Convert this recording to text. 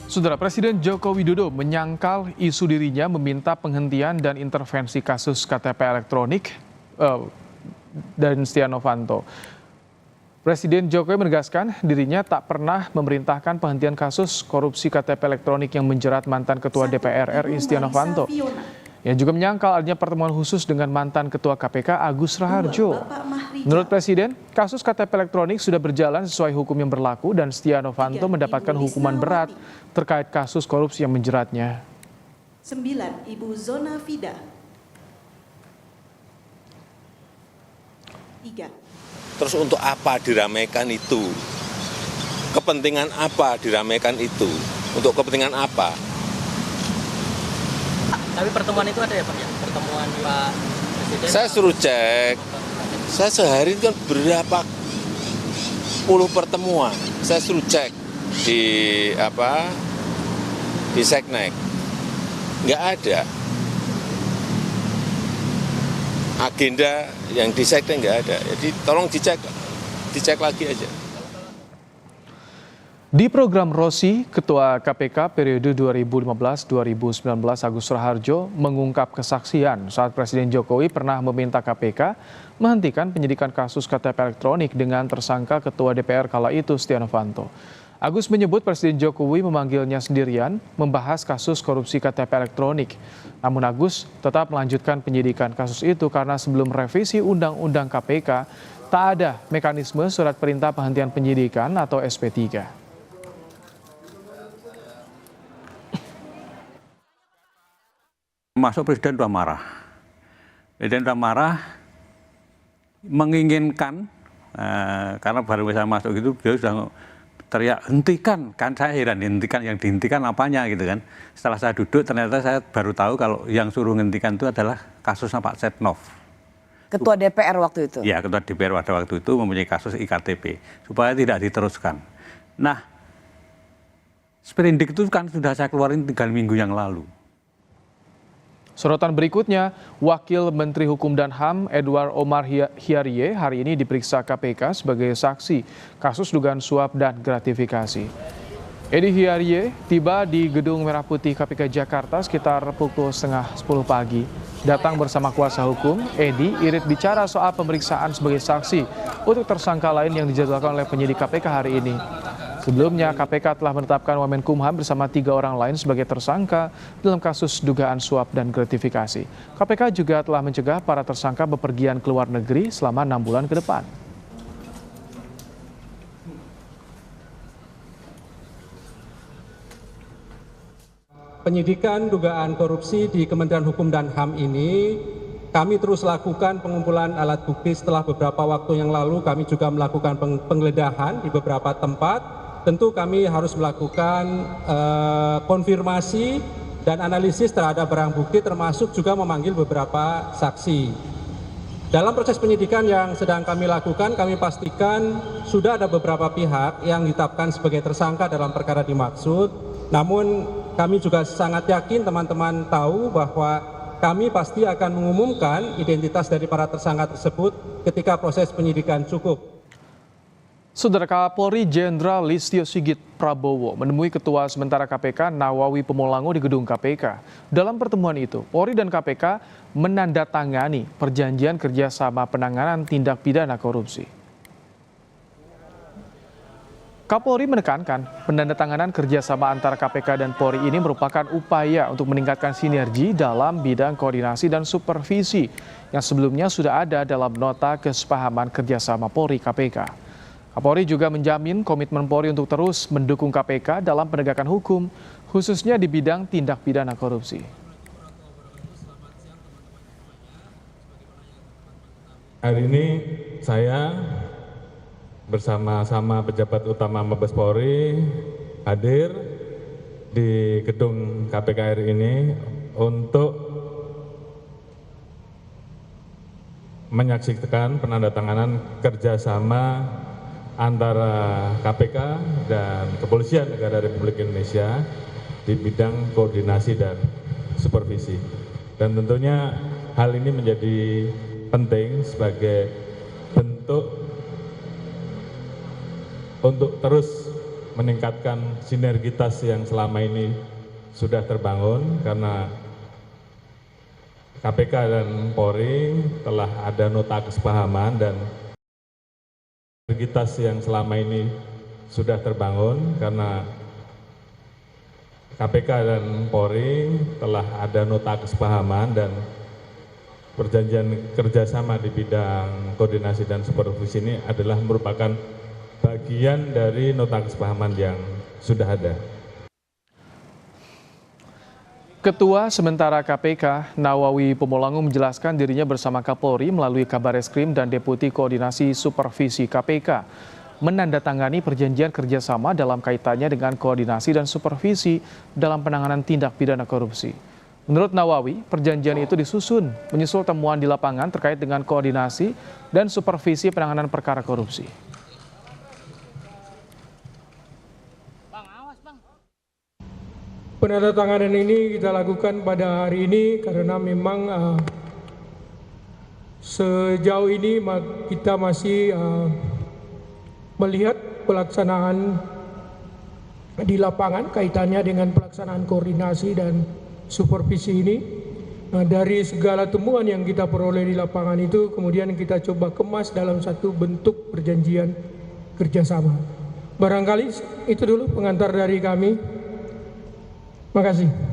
Saudara Presiden Joko Widodo menyangkal isu dirinya meminta penghentian dan intervensi kasus KTP elektronik dan Setia Novanto. Presiden Jokowi menegaskan dirinya tak pernah memerintahkan penghentian kasus korupsi KTP elektronik yang menjerat mantan Ketua DPR RI Setia Novanto. Ia juga menyangkal adanya pertemuan khusus dengan mantan Ketua KPK Agus Raharjo. Menurut Presiden, kasus KTP elektronik sudah berjalan sesuai hukum yang berlaku dan Setia Novanto mendapatkan hukuman berat terkait kasus korupsi yang menjeratnya. 9. Ibu Zona Fida. 3. Terus untuk apa diramaikan itu? Kepentingan apa diramaikan itu? Untuk kepentingan apa? Tapi pertemuan itu ada ya Pak ya? Pertemuan Pak Presiden? Saya suruh cek. Saya sehari kan berapa puluh pertemuan. Saya suruh cek di Seknek. Nggak ada. Agenda yang di Seknek nggak ada. Jadi tolong dicek lagi aja. Di program Rosi, Ketua KPK periode 2015-2019 Agus Raharjo mengungkap kesaksian saat Presiden Jokowi pernah meminta KPK menghentikan penyidikan kasus KTP elektronik dengan tersangka Ketua DPR kala itu Setia Novanto. Agus menyebut Presiden Jokowi memanggilnya sendirian membahas kasus korupsi KTP elektronik. Namun Agus tetap melanjutkan penyidikan kasus itu karena sebelum revisi Undang-Undang KPK tak ada mekanisme surat perintah penghentian penyidikan atau SP3. Masuk Presiden sudah marah. Presiden sudah marah, menginginkan, karena baru bisa masuk gitu, dia sudah teriak, hentikan. Kan saya heran, hentikan, yang dihentikan apanya gitu kan. Setelah saya duduk, ternyata saya baru tahu kalau yang suruh hentikan itu adalah kasusnya Pak Setnov. Ketua DPR waktu itu? Ya, Ketua DPR pada waktu itu mempunyai kasus IKTP, supaya tidak diteruskan. Nah, sprindik itu kan sudah saya keluarin 3 minggu yang lalu. Sorotan berikutnya, Wakil Menteri Hukum dan HAM Edward Omar Hyarie hari ini diperiksa KPK sebagai saksi kasus dugaan suap dan gratifikasi. Edi Hyarie tiba di Gedung Merah Putih KPK Jakarta sekitar pukul setengah 10 pagi. Datang bersama kuasa hukum, Edi irit bicara soal pemeriksaan sebagai saksi untuk tersangka lain yang dijadwalkan oleh penyidik KPK hari ini. Sebelumnya, KPK telah menetapkan Wamenkumham bersama 3 orang lain sebagai tersangka dalam kasus dugaan suap dan gratifikasi. KPK juga telah mencegah para tersangka bepergian ke luar negeri selama 6 bulan ke depan. Penyidikan dugaan korupsi di Kementerian Hukum dan HAM ini kami terus lakukan pengumpulan alat bukti. Setelah beberapa waktu yang lalu kami juga melakukan penggeledahan di beberapa tempat. Tentu kami harus melakukan konfirmasi dan analisis terhadap barang bukti, termasuk juga memanggil beberapa saksi. Dalam proses penyidikan yang sedang kami lakukan, kami pastikan sudah ada beberapa pihak yang ditetapkan sebagai tersangka dalam perkara dimaksud. Namun kami juga sangat yakin teman-teman tahu bahwa kami pasti akan mengumumkan identitas dari para tersangka tersebut ketika proses penyidikan cukup. Saudara Kapolri Jenderal Listio Sigit Prabowo menemui Ketua Sementara KPK Nawawi Pomolango di gedung KPK. Dalam pertemuan itu, Polri dan KPK menandatangani perjanjian kerjasama penanganan tindak pidana korupsi. Kapolri menekankan penandatanganan kerjasama antara KPK dan Polri ini merupakan upaya untuk meningkatkan sinergi dalam bidang koordinasi dan supervisi yang sebelumnya sudah ada dalam nota kesepahaman kerjasama Polri KPK. Kapolri juga menjamin komitmen Polri untuk terus mendukung KPK dalam penegakan hukum, khususnya di bidang tindak pidana korupsi. Hari ini saya bersama-sama pejabat utama Mabes Polri hadir di gedung KPK RI ini untuk menyaksikan penandatanganan kerjasama antara KPK dan Kepolisian Negara Republik Indonesia di bidang koordinasi dan supervisi. Dan tentunya hal ini menjadi penting sebagai bentuk untuk terus meningkatkan sinergitas yang selama ini sudah terbangun karena KPK dan Polri telah ada nota kesepahaman dan sinergitas yang selama ini sudah terbangun karena KPK dan Polri telah ada nota kesepahaman dan perjanjian kerjasama di bidang koordinasi dan supervisi ini adalah merupakan bagian dari nota kesepahaman yang sudah ada. Ketua sementara KPK, Nawawi Pomolangu menjelaskan dirinya bersama Kapolri melalui Kabareskrim dan Deputi Koordinasi Supervisi KPK menandatangani perjanjian kerjasama dalam kaitannya dengan koordinasi dan supervisi dalam penanganan tindak pidana korupsi. Menurut Nawawi, perjanjian itu disusun menyusul temuan di lapangan terkait dengan koordinasi dan supervisi penanganan perkara korupsi. Penandatanganan ini kita lakukan pada hari ini karena memang sejauh ini kita masih melihat pelaksanaan di lapangan kaitannya dengan pelaksanaan koordinasi dan supervisi ini. Nah, dari segala temuan yang kita peroleh di lapangan itu kemudian kita coba kemas dalam satu bentuk perjanjian kerjasama. Barangkali itu dulu pengantar dari kami. Terima kasih.